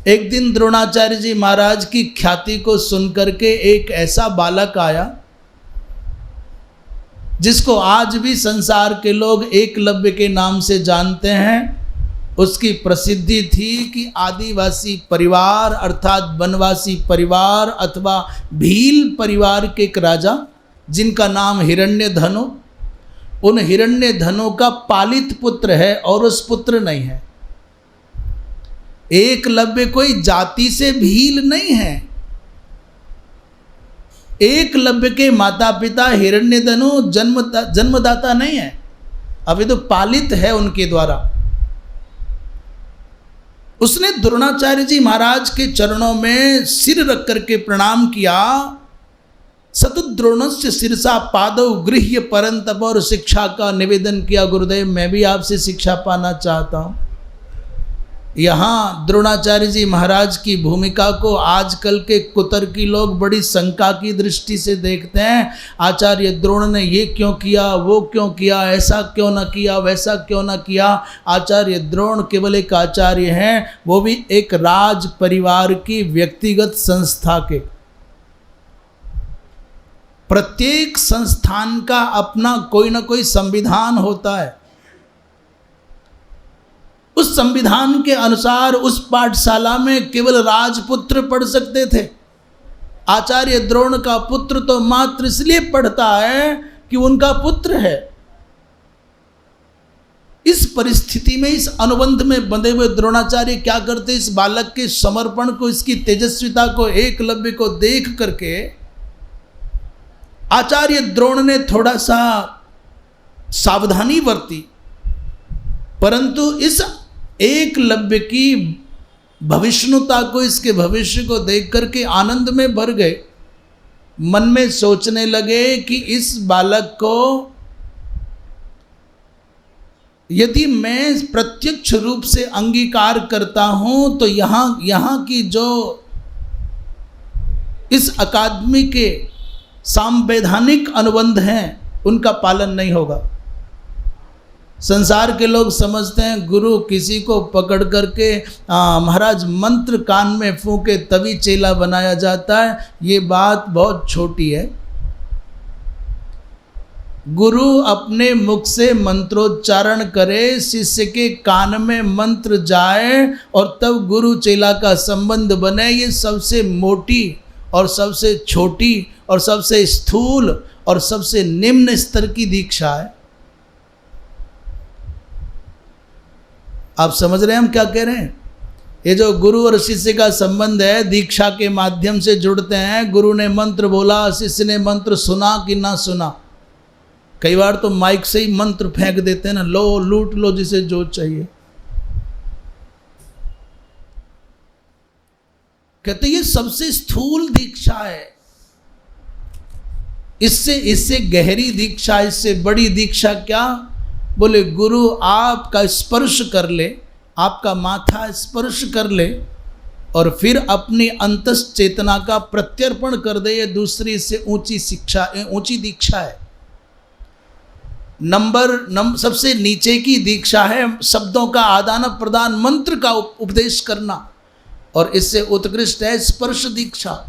एक दिन द्रोणाचार्य जी महाराज की ख्याति को सुनकर के एक ऐसा बालक आया जिसको आज भी संसार के लोग एकलव्य के नाम से जानते हैं। उसकी प्रसिद्धि थी कि आदिवासी परिवार अर्थात वनवासी परिवार अथवा भील परिवार के एक राजा जिनका नाम हिरण्यधनु, उन हिरण्यधनु का पालित पुत्र है और उस पुत्र नहीं है। एकलव्य कोई जाति से भील नहीं है। एकलव्य के माता पिता हिरण्यधनु जन्मदाता नहीं है, अभी तो पालित है उनके द्वारा। उसने द्रोणाचार्य जी महाराज के चरणों में सिर रख करके प्रणाम किया। सतद्रोणस्य शिरसा पादौ गृह्य परंतप, और शिक्षा का निवेदन किया, गुरुदेव मैं भी आपसे शिक्षा पाना चाहता हूँ। यहाँ द्रोणाचार्य जी महाराज की भूमिका को आजकल के कुतर्की लोग बड़ी शंका की दृष्टि से देखते हैं। आचार्य द्रोण ने ये क्यों किया, वो क्यों किया, ऐसा क्यों न किया, वैसा क्यों न किया। आचार्य द्रोण केवल एक आचार्य हैं, वो भी एक राज परिवार की व्यक्तिगत संस्था के। प्रत्येक संस्थान का अपना कोई ना कोई संविधान होता है। उस संविधान के अनुसार उस पाठशाला में केवल राजपुत्र पढ़ सकते थे। आचार्य द्रोण का पुत्र तो मात्र इसलिए पढ़ता है कि उनका पुत्र है। इस परिस्थिति में, इस अनुबंध में बंधे हुए द्रोणाचार्य क्या करते, इस बालक के समर्पण को, इसकी तेजस्विता को, एकलव्य को देख करके आचार्य द्रोण ने थोड़ा सा सावधानी बरती, परंतु इस एकलव्य की भविष्णुता को, इसके भविष्य को देख करके आनंद में भर गए। मन में सोचने लगे कि इस बालक को यदि मैं प्रत्यक्ष रूप से अंगीकार करता हूं तो यहाँ की जो इस अकादमी के संवैधानिक अनुबंध हैं उनका पालन नहीं होगा। संसार के लोग समझते हैं गुरु किसी को पकड़ करके महाराज मंत्र कान में फूंके तभी चेला बनाया जाता है। ये बात बहुत छोटी है। गुरु अपने मुख से मंत्रोच्चारण करे, शिष्य के कान में मंत्र जाए और तब गुरु चेला का संबंध बने। ये सबसे मोटी और सबसे छोटी और सबसे स्थूल और सबसे निम्न स्तर की दीक्षा है। आप समझ रहे हैं हम क्या कह रहे हैं? ये जो गुरु और शिष्य का संबंध है, दीक्षा के माध्यम से जुड़ते हैं। गुरु ने मंत्र बोला, शिष्य ने मंत्र सुना कि ना सुना। कई बार तो माइक से ही मंत्र फेंक देते हैं ना, लो लूट लो जिसे जो चाहिए। कहते ये सबसे स्थूल दीक्षा है। इससे गहरी दीक्षा, इससे बड़ी दीक्षा क्या? बोले गुरु आपका स्पर्श कर ले, आपका माथा स्पर्श कर ले और फिर अपनी अंतस चेतना का प्रत्यर्पण कर दे। ये दूसरी से ऊंची शिक्षा, ऊंची दीक्षा है। सबसे नीचे की दीक्षा है शब्दों का आदान प्रदान, मंत्र का उपदेश करना, और इससे उत्कृष्ट है स्पर्श दीक्षा।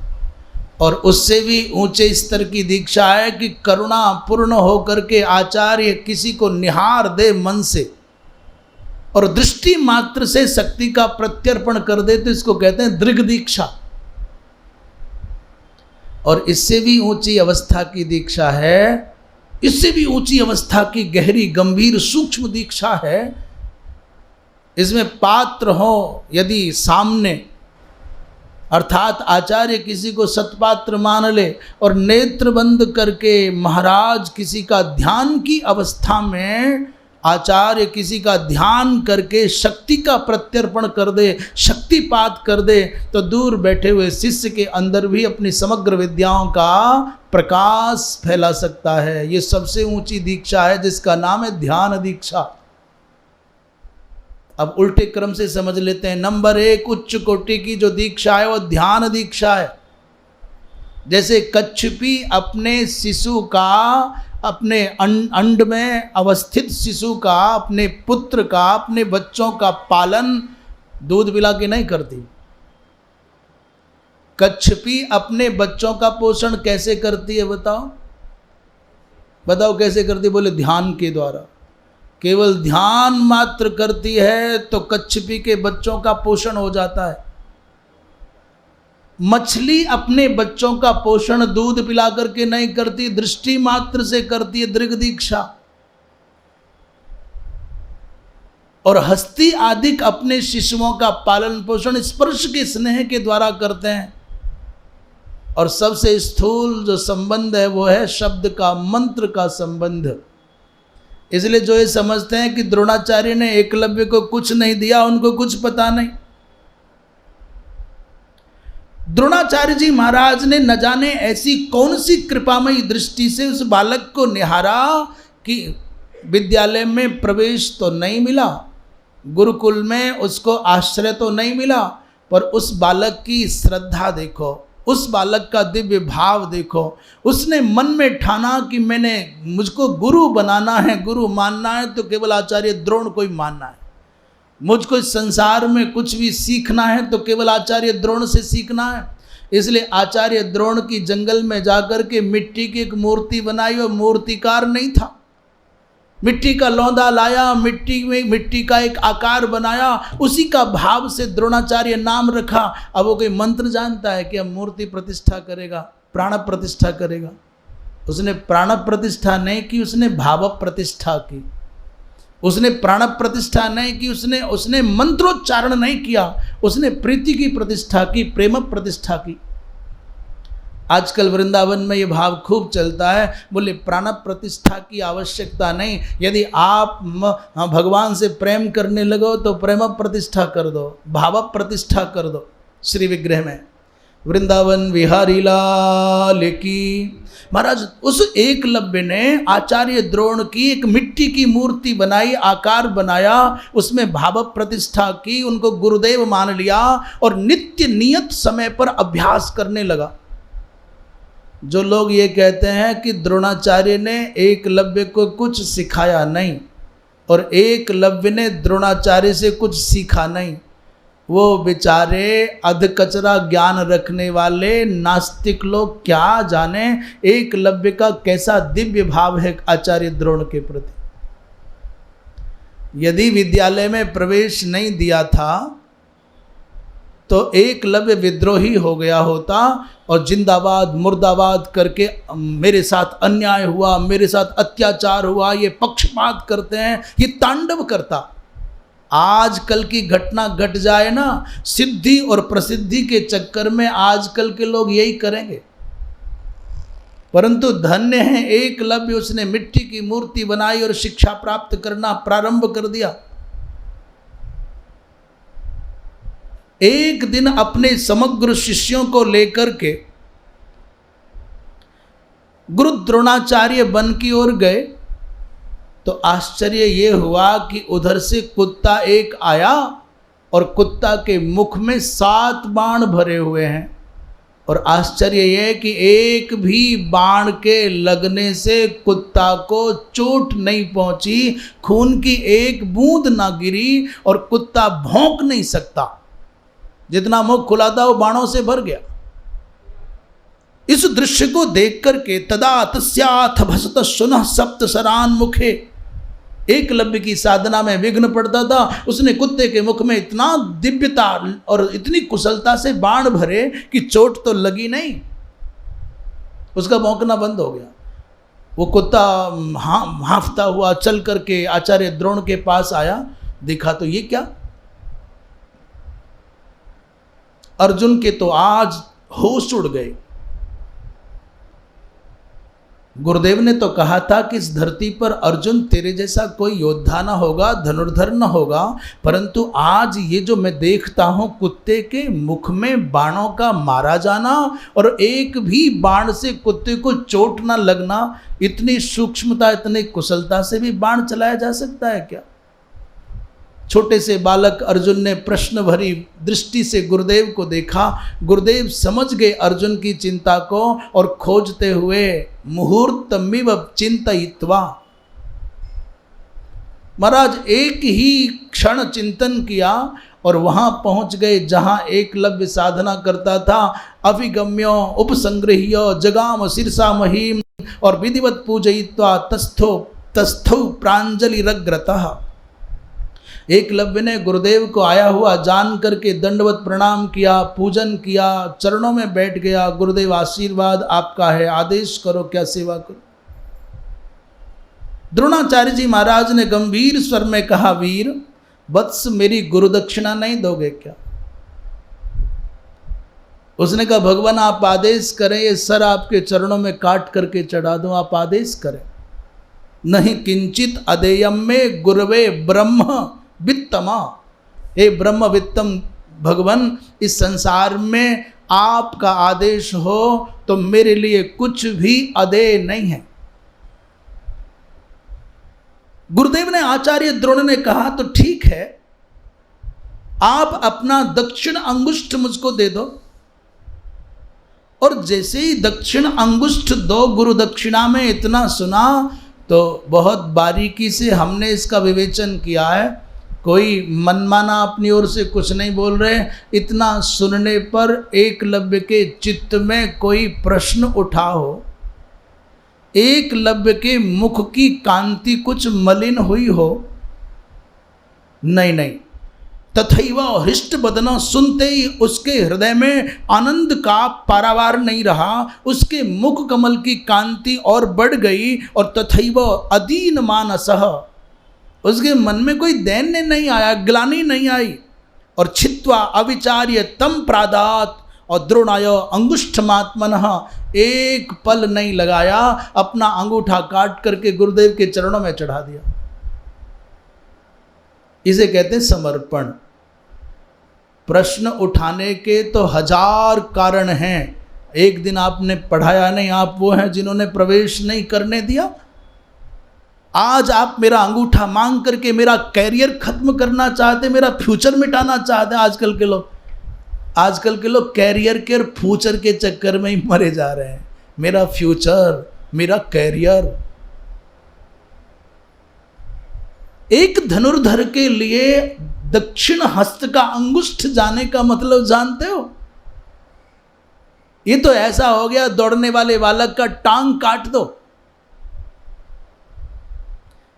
और उससे भी ऊंचे स्तर की दीक्षा है कि करुणा पूर्ण होकर के आचार्य किसी को निहार दे मन से और दृष्टि मात्र से शक्ति का प्रत्यर्पण कर दे, तो इसको कहते हैं दृग दीक्षा। और इससे भी ऊंची अवस्था की दीक्षा है, इससे भी ऊंची अवस्था की गहरी गंभीर सूक्ष्म दीक्षा है। इसमें पात्र हो यदि सामने, अर्थात आचार्य किसी को सत्पात्र मान ले और नेत्र बंद करके महाराज किसी का ध्यान की अवस्था में आचार्य किसी का ध्यान करके शक्ति का प्रत्यर्पण कर दे, शक्तिपात कर दे, तो दूर बैठे हुए शिष्य के अंदर भी अपनी समग्र विद्याओं का प्रकाश फैला सकता है। ये सबसे ऊंची दीक्षा है जिसका नाम है ध्यान दीक्षा। अब उल्टे क्रम से समझ लेते हैं। नंबर 1 उच्च कोटि की जो दीक्षा है वो ध्यान दीक्षा है। जैसे कच्छपी अपने शिशु का, अपने अंड में अवस्थित शिशु का, अपने पुत्र का, अपने बच्चों का पालन दूध पिला के नहीं करती, कच्छपी अपने बच्चों का पोषण कैसे करती है? बताओ बताओ कैसे करती है? बोले ध्यान के द्वारा। केवल ध्यान मात्र करती है तो कच्छपी के बच्चों का पोषण हो जाता है। मछली अपने बच्चों का पोषण दूध पिला करके नहीं करती, दृष्टि मात्र से करती है, दृग दीक्षा। और हस्ती आदि अपने शिशुओं का पालन पोषण स्पर्श के स्नेह के द्वारा करते हैं। और सबसे स्थूल जो संबंध है वो है शब्द का, मंत्र का संबंध। इसलिए जो ये समझते हैं कि द्रोणाचार्य ने एकलव्य को कुछ नहीं दिया, उनको कुछ पता नहीं। द्रोणाचार्य जी महाराज ने न जाने ऐसी कौन सी कृपामयी दृष्टि से उस बालक को निहारा कि विद्यालय में प्रवेश तो नहीं मिला, गुरुकुल में उसको आश्रय तो नहीं मिला, पर उस बालक की श्रद्धा देखो, उस बालक का दिव्य भाव देखो। उसने मन में ठाना कि मैंने मुझको गुरु बनाना है, गुरु मानना है तो केवल आचार्य द्रोण को ही मानना है। मुझको इस संसार में कुछ भी सीखना है तो केवल आचार्य द्रोण से सीखना है। इसलिए आचार्य द्रोण की जंगल में जाकर के मिट्टी की एक मूर्ति बनाई। और मूर्तिकार नहीं था, मिट्टी का लौंदा लाया, मिट्टी में मिट्टी का एक आकार बनाया, उसी का भाव से द्रोणाचार्य नाम रखा। अब वो कोई मंत्र जानता है कि अब मूर्ति प्रतिष्ठा करेगा, प्राण प्रतिष्ठा करेगा? उसने प्राण प्रतिष्ठा नहीं की, उसने भाव प्रतिष्ठा की। उसने प्राण प्रतिष्ठा नहीं की, उसने मंत्रोच्चारण नहीं किया, उसने प्रीति की प्रतिष्ठा की, प्रेम प्रतिष्ठा की। आजकल वृंदावन में ये भाव खूब चलता है। बोले प्राण प्रतिष्ठा की आवश्यकता नहीं, यदि आप भगवान से प्रेम करने लगो तो प्रेम प्रतिष्ठा कर दो, भाव प्रतिष्ठा कर दो श्री विग्रह में। वृंदावन विहारी लाल की। महाराज उस एकलव्य ने आचार्य द्रोण की एक मिट्टी की मूर्ति बनाई, आकार बनाया, उसमें भाव प्रतिष्ठा की, उनको गुरुदेव मान लिया और नित्य नियत समय पर अभ्यास करने लगा। जो लोग ये कहते हैं कि द्रोणाचार्य ने एकलव्य को कुछ सिखाया नहीं और एकलव्य ने द्रोणाचार्य से कुछ सीखा नहीं, वो बेचारे अधकचरा ज्ञान रखने वाले नास्तिक लोग क्या जाने एकलव्य का कैसा दिव्य भाव है आचार्य द्रोण के प्रति। यदि विद्यालय में प्रवेश नहीं दिया था तो एकलव्य विद्रोही हो गया होता और जिंदाबाद मुर्दाबाद करके मेरे साथ अन्याय हुआ, मेरे साथ अत्याचार हुआ, ये पक्षपात करते हैं, ये तांडव करता। आजकल की घटना घट जाए ना, सिद्धि और प्रसिद्धि के चक्कर में आजकल के लोग यही करेंगे। परंतु धन्य है एकलव्य, उसने मिट्टी की मूर्ति बनाई और शिक्षा प्राप्त करना प्रारंभ कर दिया। एक दिन अपने समग्र शिष्यों को लेकर के गुरु द्रोणाचार्य वन की ओर गए तो आश्चर्य ये हुआ कि उधर से कुत्ता एक आया और कुत्ता के मुख में 7 बाण भरे हुए हैं। और आश्चर्य यह कि एक भी बाण के लगने से कुत्ता को चोट नहीं पहुंची, खून की एक बूंद ना गिरी और कुत्ता भौंक नहीं सकता। जितना मुख खुला था वो बाणों से भर गया। इस दृश्य को देख करके तदा तस्याथ भसत सुनः सप्त सरान मुखे, एकलव्य की साधना में विघ्न पड़ता था। उसने कुत्ते के मुख में इतना दिव्यता और इतनी कुशलता से बाण भरे कि चोट तो लगी नहीं, उसका भौंकना बंद हो गया। वो कुत्ता हांफता हुआ चल करके आचार्य द्रोण के पास आया, देखा तो ये क्या, अर्जुन के तो आज होश उड़ गए। गुरुदेव ने तो कहा था कि इस धरती पर अर्जुन तेरे जैसा कोई योद्धा ना होगा, धनुर्धर न होगा, परंतु आज ये जो मैं देखता हूं कुत्ते के मुख में बाणों का मारा जाना और एक भी बाण से कुत्ते को चोट ना लगना, इतनी सूक्ष्मता इतनी कुशलता से भी बाण चलाया जा सकता है क्या? छोटे से बालक अर्जुन ने प्रश्न भरी दृष्टि से गुरुदेव को देखा। गुरुदेव समझ गए अर्जुन की चिंता को और खोजते हुए मुहूर्तमिव चिंतयित्वा, महाराज एक ही क्षण चिंतन किया और वहाँ पहुँच गए जहाँ एकलव्य साधना करता था। अभिगम्यो उपसंग्रह्य जगाम शीर्षा महीम और विधिवत पूजयित्वा तस्थौ प्रांजलिरग्रतः। एकलव्य ने गुरुदेव को आया हुआ जान करके दंडवत प्रणाम किया, पूजन किया, चरणों में बैठ गया। गुरुदेव आशीर्वाद आपका है, आदेश करो क्या सेवा करो। द्रोणाचार्य जी महाराज ने गंभीर स्वर में कहा, वीर वत्स मेरी गुरु दक्षिणा नहीं दोगे क्या? उसने कहा, भगवान आप आदेश करें, ये सर आपके चरणों में काट करके चढ़ा दूं, आप आदेश करें। नहीं किंचित अदेयम में गुरवे ब्रह्म वित्तमा। हे ब्रह्म वित्तम भगवान, इस संसार में आपका आदेश हो तो मेरे लिए कुछ भी अदेय नहीं है। गुरुदेव ने आचार्य द्रोण ने कहा, तो ठीक है, आप अपना दक्षिण अंगुष्ठ मुझको दे दो। और जैसे ही दक्षिण अंगुष्ठ दो, गुरु दक्षिणा में इतना सुना तो बहुत बारीकी से हमने इसका विवेचन किया है। कोई मनमाना अपनी ओर से कुछ नहीं बोल रहे। इतना सुनने पर एकलव्य के चित्त में कोई प्रश्न उठा हो, एकलव्य के मुख की कांति कुछ मलिन हुई हो? नहीं नहीं, तथैव हृष्ट बदन। सुनते ही उसके हृदय में आनंद का पारावार नहीं रहा, उसके मुख कमल की कांति और बढ़ गई। और तथैव अदीन मानसः, उसके मन में कोई दैन्य नहीं आया, ग्लानि नहीं आई। और छित्वा अविचार्य तम प्रादात, और द्रोणाय अंगुष्ठमात्मनः, एक पल नहीं लगाया, अपना अंगूठा काट करके गुरुदेव के चरणों में चढ़ा दिया। इसे कहते हैं समर्पण। प्रश्न उठाने के तो हजार कारण हैं। एक दिन आपने पढ़ाया नहीं, आप वो हैं जिन्होंने प्रवेश नहीं करने दिया। आज आप मेरा अंगूठा मांग करके मेरा कैरियर खत्म करना चाहते, मेरा फ्यूचर मिटाना चाहते हैं। आजकल के लोग कैरियर के और फ्यूचर के चक्कर में ही मरे जा रहे हैं। मेरा फ्यूचर, मेरा कैरियर। एक धनुर्धर के लिए दक्षिण हस्त का अंगुष्ठ जाने का मतलब जानते हो? ये तो ऐसा हो गया, दौड़ने वाले बालक का टांग काट दो।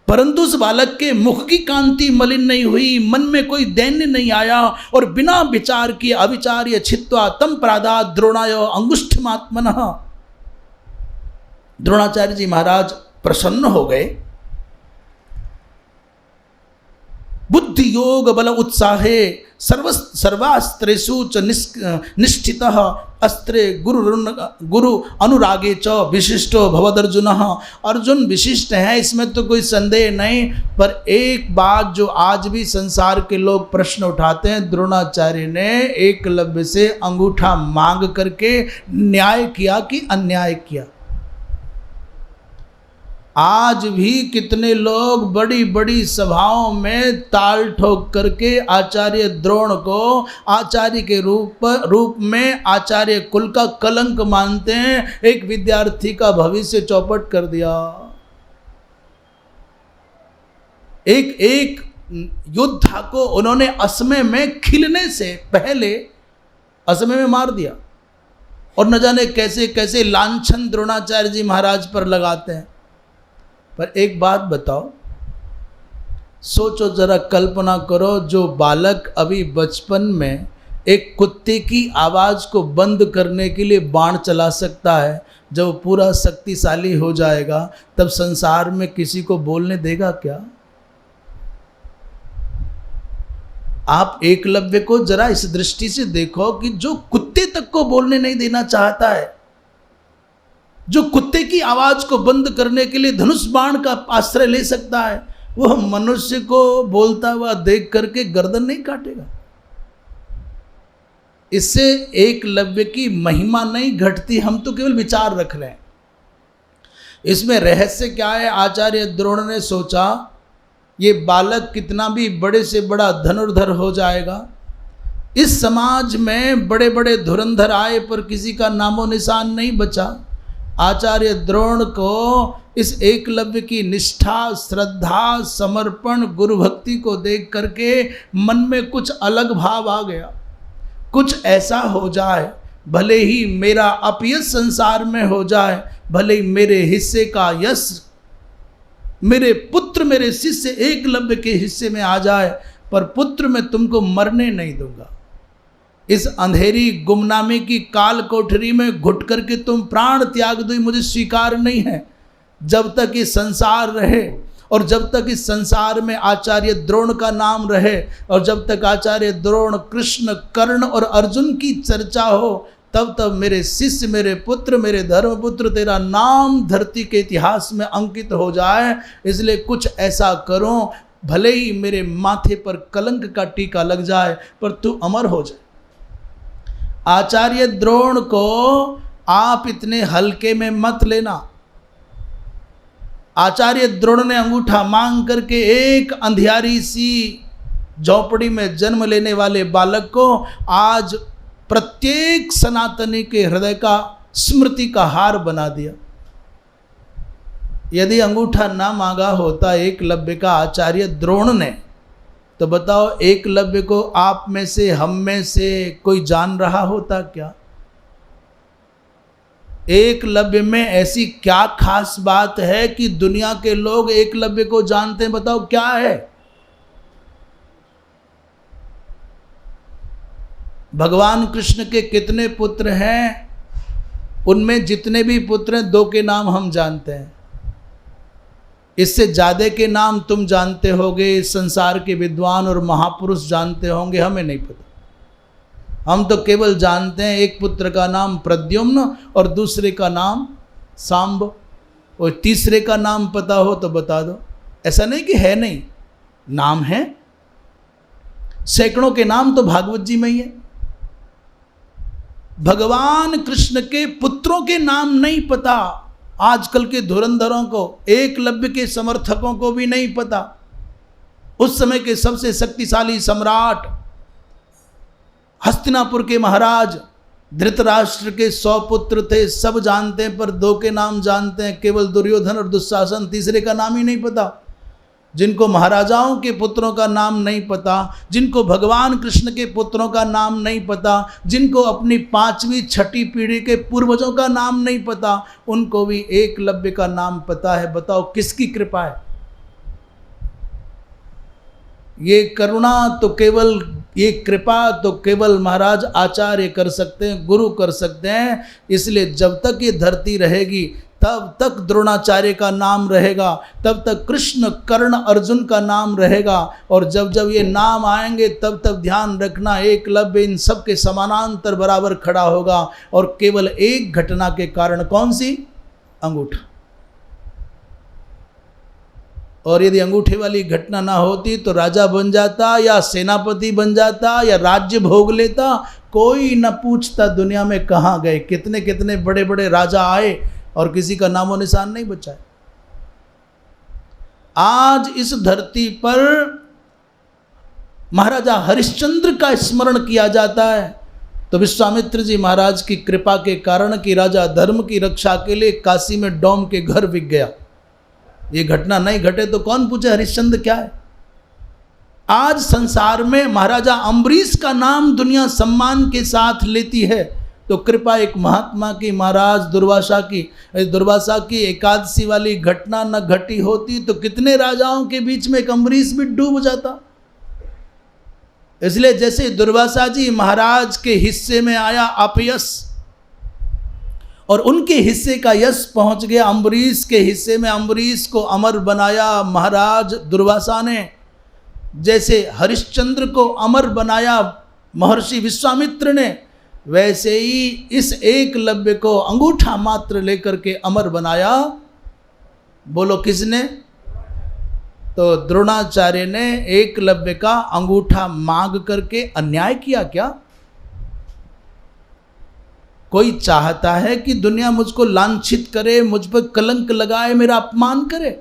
परंतु उस बालक के मुख की कांति मलिन नहीं हुई, मन में कोई दैन्य नहीं आया, और बिना विचार किए अविचार्य छित्वा तम प्रादात द्रोणाय अंगुष्ठमात्मनः। द्रोणाचार्य जी महाराज प्रसन्न हो गए। बुद्धि योग बल उत्साहे सर्वास्त्रेषु च निष्ठितः अस्त्रे गुरु अनुरागे च विशिष्टो भवदर्जुनः। अर्जुन विशिष्ट है, इसमें तो कोई संदेह नहीं। पर एक बात जो आज भी संसार के लोग प्रश्न उठाते हैं, द्रोणाचार्य ने एकलव्य से अंगूठा मांग करके न्याय किया कि अन्याय किया? आज भी कितने लोग बड़ी बड़ी सभाओं में ताल ठोक करके आचार्य द्रोण को आचार्य के रूप में आचार्य कुल का कलंक मानते हैं। एक विद्यार्थी का भविष्य चौपट कर दिया। एक योद्धा को उन्होंने असमय में खिलने से पहले असमय में मार दिया। और न जाने कैसे कैसे लांछन द्रोणाचार्य जी महाराज पर लगाते हैं। पर एक बात बताओ, सोचो जरा, कल्पना करो, जो बालक अभी बचपन में एक कुत्ते की आवाज़ को बंद करने के लिए बाण चला सकता है, जब वो पूरा शक्तिशाली हो जाएगा तब संसार में किसी को बोलने देगा क्या? आप एकलव्य को जरा इस दृष्टि से देखो कि जो कुत्ते तक को बोलने नहीं देना चाहता है, जो कुत्ते की आवाज को बंद करने के लिए धनुष बाण का आश्रय ले सकता है, वह मनुष्य को बोलता हुआ देख करके गर्दन नहीं काटेगा। इससे एकलव्य की महिमा नहीं घटती, हम तो केवल विचार रख रहे हैं। इसमें रहस्य क्या है? आचार्य द्रोण ने सोचा, ये बालक कितना भी बड़े से बड़ा धनुर्धर हो जाएगा, इस समाज में बड़े बड़े धुरंधर आए पर किसी का नामो निशान नहीं बचा। आचार्य द्रोण को इस एकलव्य की निष्ठा, श्रद्धा, समर्पण, गुरु भक्ति को देख करके मन में कुछ अलग भाव आ गया। कुछ ऐसा हो जाए, भले ही मेरा अपयश संसार में हो जाए, भले ही मेरे हिस्से का यश मेरे पुत्र, मेरे शिष्य एकलव्य के हिस्से में आ जाए, पर पुत्र मैं तुमको मरने नहीं दूंगा। इस अंधेरी गुमनामी की काल कोठरी में घुट करके तुम प्राण त्याग दो, मुझे स्वीकार नहीं है। जब तक ये संसार रहे और जब तक इस संसार में आचार्य द्रोण का नाम रहे और जब तक आचार्य द्रोण, कृष्ण, कर्ण और अर्जुन की चर्चा हो, तब तब मेरे शिष्य, मेरे पुत्र, मेरे धर्मपुत्र, तेरा नाम धरती के इतिहास में अंकित हो जाए। इसलिए कुछ ऐसा करो, भले ही मेरे माथे पर कलंक का टीका लग जाए, पर तू अमर हो जाए। आचार्य द्रोण को आप इतने हल्के में मत लेना। आचार्य द्रोण ने अंगूठा मांग करके एक अंधियारी सी झोपड़ी में जन्म लेने वाले बालक को आज प्रत्येक सनातनी के हृदय का, स्मृति का हार बना दिया। यदि अंगूठा ना मांगा होता एकलव्य का आचार्य द्रोण ने, तो बताओ एकलव्य को आप में से, हम में से कोई जान रहा होता क्या? एकलव्य में ऐसी क्या खास बात है कि दुनिया के लोग एकलव्य को जानते हैं? बताओ क्या है? भगवान कृष्ण के कितने पुत्र हैं? उनमें जितने भी पुत्र हैं, 2 के नाम हम जानते हैं। इससे ज़्यादा के नाम तुम जानते होगे, संसार के विद्वान और महापुरुष जानते होंगे, हमें नहीं पता। हम तो केवल जानते हैं एक पुत्र का नाम प्रद्युम्न और दूसरे का नाम सांब, और तीसरे का नाम पता हो तो बता दो। ऐसा नहीं कि है नहीं, नाम है। सैकड़ों के नाम तो भागवत जी में ही है। भगवान कृष्ण के पुत्रों के नाम नहीं पता आजकल के धुरंधरों को, एकलव्य के समर्थकों को भी नहीं पता। उस समय के सबसे शक्तिशाली सम्राट, हस्तिनापुर के महाराज, धृतराष्ट्र के 100 पुत्र थे, सब जानते हैं, पर 2 के नाम जानते हैं, केवल दुर्योधन और दुशासन। तीसरे का नाम ही नहीं पता। जिनको महाराजाओं के पुत्रों का नाम नहीं पता, जिनको भगवान कृष्ण के पुत्रों का नाम नहीं पता, जिनको अपनी 5वीं 6ठी पीढ़ी के पूर्वजों का नाम नहीं पता, उनको भी एकलव्य का नाम पता है। बताओ किसकी कृपा है? ये करुणा तो केवल, ये कृपा तो केवल महाराज आचार्य कर सकते हैं, गुरु कर सकते हैं। इसलिए जब तक ये धरती रहेगी तब तक द्रोणाचार्य का नाम रहेगा, तब तक कृष्ण, कर्ण, अर्जुन का नाम रहेगा। और जब जब ये नाम आएंगे तब तब ध्यान रखना, एकलव्य इन सब के समानांतर बराबर खड़ा होगा। और केवल एक घटना के कारण, कौन सी? अंगूठा। और यदि अंगूठे वाली घटना ना होती तो राजा बन जाता या सेनापति बन जाता या राज्य भोग लेता, कोई न पूछता दुनिया में कहाँ गए। कितने कितने बड़े बड़े राजा आए और किसी का नामो निशान नहीं बचा है। आज इस धरती पर महाराजा हरिश्चंद्र का स्मरण किया जाता है तो विश्वामित्र जी महाराज की कृपा के कारण कि राजा धर्म की रक्षा के लिए काशी में डोम के घर बिक गया। ये घटना नहीं घटे तो कौन पूछे हरिश्चंद्र क्या है। आज संसार में महाराजा अम्बरीश का नाम दुनिया सम्मान के साथ लेती है तो कृपा एक महात्मा की, महाराज दुर्वासा की एकादशी वाली घटना न घटी होती तो कितने राजाओं के बीच में एक अम्बरीश भी डूब जाता। इसलिए जैसे दुर्वासा जी महाराज के हिस्से में आया अपयश और उनके हिस्से का यश पहुंच गया अम्बरीश के हिस्से में, अम्बरीश को अमर बनाया महाराज दुर्वासा ने। जैसे हरिश्चंद्र को अमर बनाया महर्षि विश्वामित्र ने, वैसे ही इस एकलव्य को अंगूठा मात्र लेकर के अमर बनाया। बोलो किसने? तो द्रोणाचार्य ने एकलव्य का अंगूठा मांग करके अन्याय किया क्या? कोई चाहता है कि दुनिया मुझको लांछित करे, मुझ पर कलंक लगाए, मेरा अपमान करे?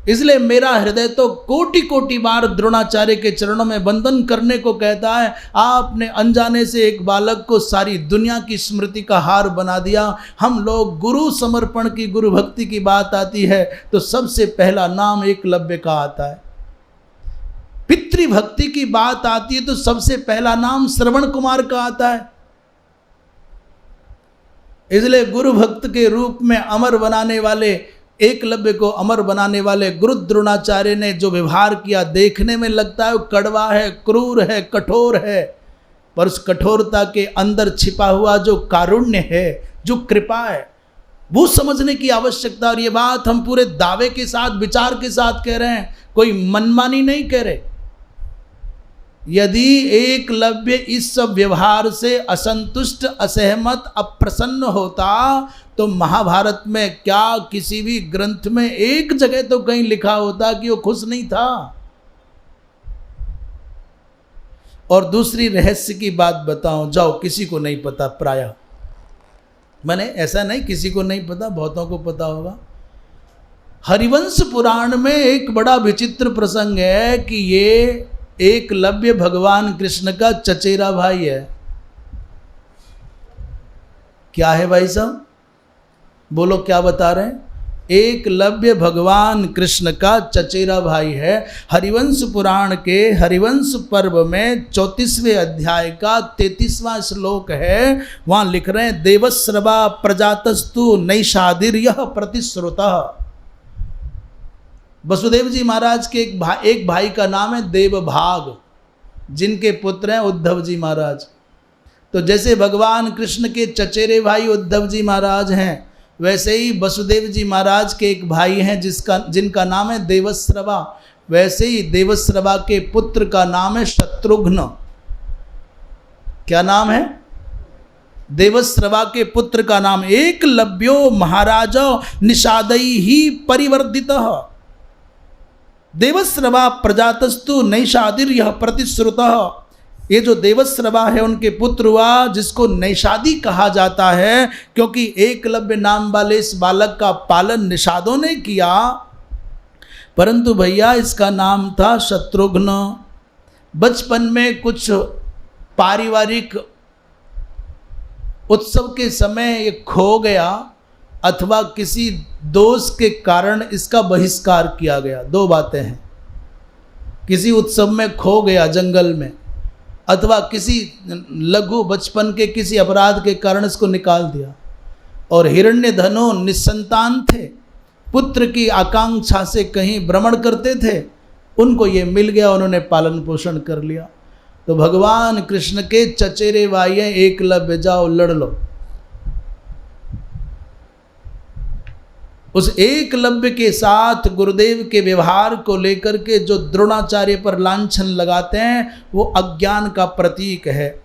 इसलिए मेरा हृदय तो कोटि कोटि बार द्रोणाचार्य के चरणों में वंदन करने को कहता है। आपने अनजाने से एक बालक को सारी दुनिया की स्मृति का हार बना दिया। हम लोग गुरु समर्पण की, गुरु भक्ति की बात आती है तो सबसे पहला नाम एकलव्य का आता है। पितृभक्ति की बात आती है तो सबसे पहला नाम श्रवण कुमार का आता है। इसलिए गुरु भक्त के रूप में अमर बनाने वाले, एकलव्य को अमर बनाने वाले गुरु द्रोणाचार्य ने जो व्यवहार किया, देखने में लगता है वो कड़वा है, क्रूर है, कठोर है, पर उस कठोरता के अंदर छिपा हुआ जो कारुण्य है, जो कृपा है, वो समझने की आवश्यकता। और ये बात हम पूरे दावे के साथ, विचार के साथ कह रहे हैं, कोई मनमानी नहीं कह रहे। यदि एकलव्य इस सब व्यवहार से असंतुष्ट, असहमत, अप्रसन्न होता तो महाभारत में क्या किसी भी ग्रंथ में एक जगह तो कहीं लिखा होता कि वो खुश नहीं था। और दूसरी रहस्य की बात बताऊं, जाओ, किसी को नहीं पता प्रायः, मैंने ऐसा नहीं किसी को नहीं पता, बहुतों को पता होगा। हरिवंश पुराण में एक बड़ा विचित्र प्रसंग है कि ये एकलव्य भगवान कृष्ण का चचेरा भाई है। क्या है भाई साहब, बोलो क्या बता रहे हैं? एकलव्य भगवान कृष्ण का चचेरा भाई है। हरिवंश पुराण के हरिवंश पर्व में 34वें अध्याय का 33वां श्लोक है। वहां लिख रहे हैं, देवश्रवा प्रजातस्तु नैषादिर्यः प्रतिश्रुतः। वसुदेव जी महाराज के एक भाई का नाम है देवभाग, जिनके पुत्र हैं उद्धव जी महाराज। तो जैसे भगवान कृष्ण के चचेरे भाई उद्धव जी महाराज हैं, वैसे ही वसुदेव जी महाराज के एक भाई हैं जिनका नाम है देवश्रवा। वैसे ही देवश्रवा के पुत्र का नाम है शत्रुघ्न। क्या नाम है? देवश्रवा के पुत्र का नाम एकलव्यो महाराजो निषादैहि परिवर्धितः। देवश्रवा प्रजातस्तु नैषादिर्यः प्रतिश्रुतः। ये जो देवश्रवा है उनके पुत्र हुआ, जिसको नैषादी कहा जाता है, क्योंकि एकलव्य नाम वाले इस बालक का पालन निषादों ने किया। परंतु भैया इसका नाम था शत्रुघ्न। बचपन में कुछ पारिवारिक उत्सव के समय ये खो गया, अथवा किसी दोष के कारण इसका बहिष्कार किया गया। दो बातें हैं, किसी उत्सव में खो गया जंगल में, अथवा किसी लघु बचपन के किसी अपराध के कारण इसको निकाल दिया। और हिरण्यधनु निसंतान थे, पुत्र की आकांक्षा से कहीं भ्रमण करते थे, उनको ये मिल गया, उन्होंने पालन पोषण कर लिया। तो भगवान कृष्ण के चचेरे भाई हैं एकलव्य, जाओ लड़ लो। उस एकलव्य के साथ गुरुदेव के व्यवहार को लेकर के जो द्रोणाचार्य पर लांछन लगाते हैं, वो अज्ञान का प्रतीक है।